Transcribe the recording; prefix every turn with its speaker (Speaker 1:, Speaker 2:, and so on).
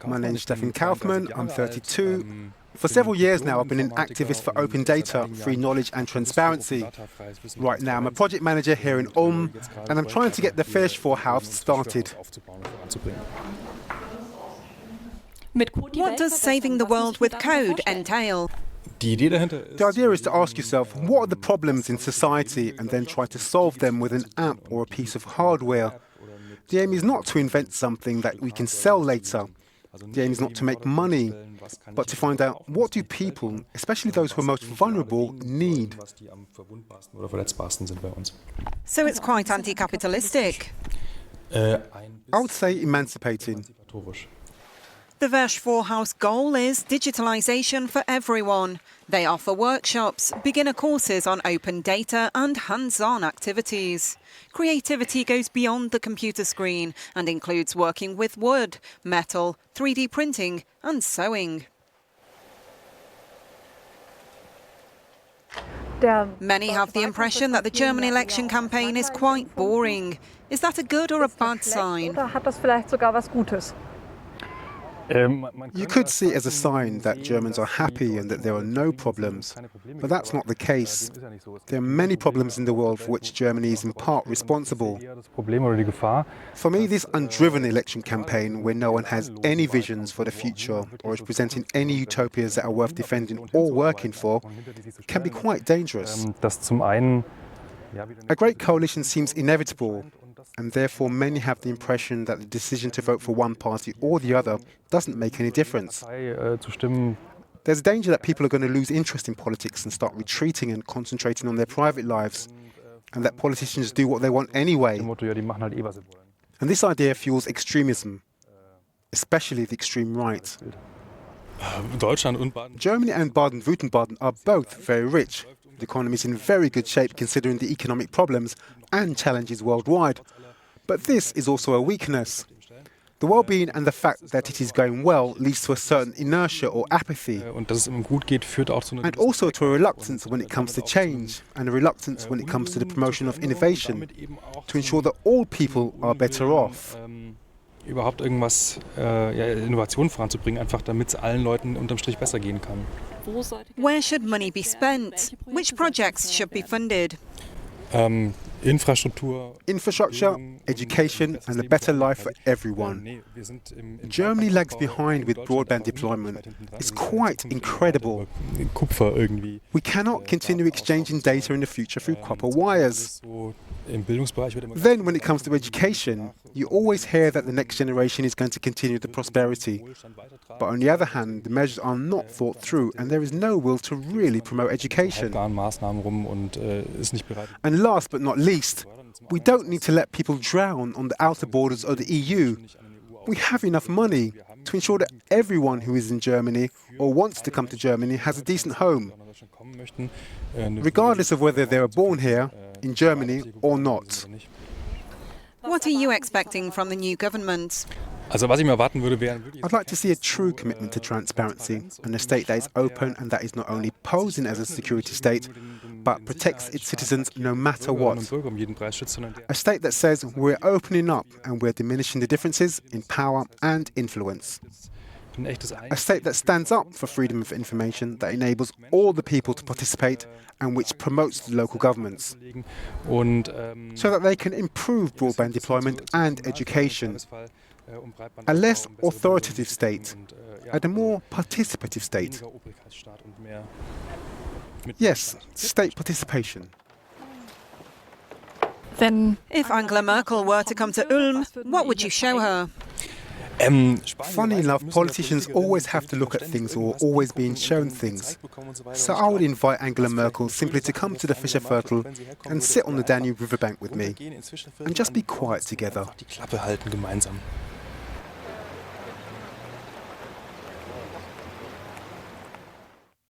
Speaker 1: My name is Stefan Kaufmann, I'm 32. For several years now, I've been an activist for open data, free knowledge and transparency. Right now, I'm a project manager here in Ulm, and I'm trying to get the Fish for House started.
Speaker 2: What does saving the world with code entail?
Speaker 1: The idea is to ask yourself, what are the problems in society, and then try to solve them with an app or a piece of hardware. The aim is not to invent something that we can sell later. The aim is not to make money, but to find out what do people, especially those who are most vulnerable, need.
Speaker 2: So it's quite anti-capitalistic.
Speaker 1: I would say emancipating.
Speaker 2: The Verge House goal is digitalisation for everyone. They offer workshops, beginner courses on open data and hands-on activities. Creativity goes beyond the computer screen and includes working with wood, metal, 3D printing and sewing. Many have the impression that the German election campaign is quite boring. Is that a good or a bad sign?
Speaker 1: You could see it as a sign that Germans are happy and that there are no problems, but that's not the case. There are many problems in the world for which Germany is in part responsible. For me, this undriven election campaign, where no one has any visions for the future or is presenting any utopias that are worth defending or working for, can be quite dangerous. A great coalition seems inevitable, and therefore many have the impression that the decision to vote for one party or the other doesn't make any difference. There's a danger that people are going to lose interest in politics and start retreating and concentrating on their private lives, and that politicians do what they want anyway. And this idea fuels extremism, especially the extreme right. Germany and Baden-Württemberg are both very rich. The economy is in very good shape considering the economic problems and challenges worldwide. But this is also a weakness. The well-being and the fact that it is going well leads to a certain inertia or apathy, and also to a reluctance when it comes to change, and a reluctance when it comes to the promotion of innovation, to ensure that all people are better off.
Speaker 3: Überhaupt irgendwas, Innovation voranzubringen, einfach damit es allen Leuten unterm Strich besser gehen kann.
Speaker 2: Where should money be spent? Which projects should be funded?
Speaker 1: Infrastructure, education and a better life for everyone. Germany lags behind with broadband deployment. It's quite incredible. We cannot continue exchanging data in the future through copper wires. Then when it comes to education, you always hear that the next generation is going to continue the prosperity. But on the other hand, the measures are not thought through and there is no will to really promote education. And last but not least, we don't need to let people drown on the outer borders of the EU. We have enough money to ensure that everyone who is in Germany or wants to come to Germany has a decent home, regardless of whether they were born here, in Germany or not.
Speaker 2: What are you expecting from the new government?
Speaker 1: I'd like to see a true commitment to transparency and a state that is open and that is not only posing as a security state, but protects its citizens no matter what. A state that says we're opening up and we're diminishing the differences in power and influence. A state that stands up for freedom of information, that enables all the people to participate and which promotes the local governments, so that they can improve broadband deployment and education. A less authoritative state and a more participative state. Yes, state participation.
Speaker 2: Then, if Angela Merkel were to come to Ulm, what would you show her?
Speaker 1: Funny enough, politicians always have to look at things or always being shown things. So I would invite Angela Merkel simply to come to the Fischerviertel and sit on the Danube riverbank with me and just be quiet together.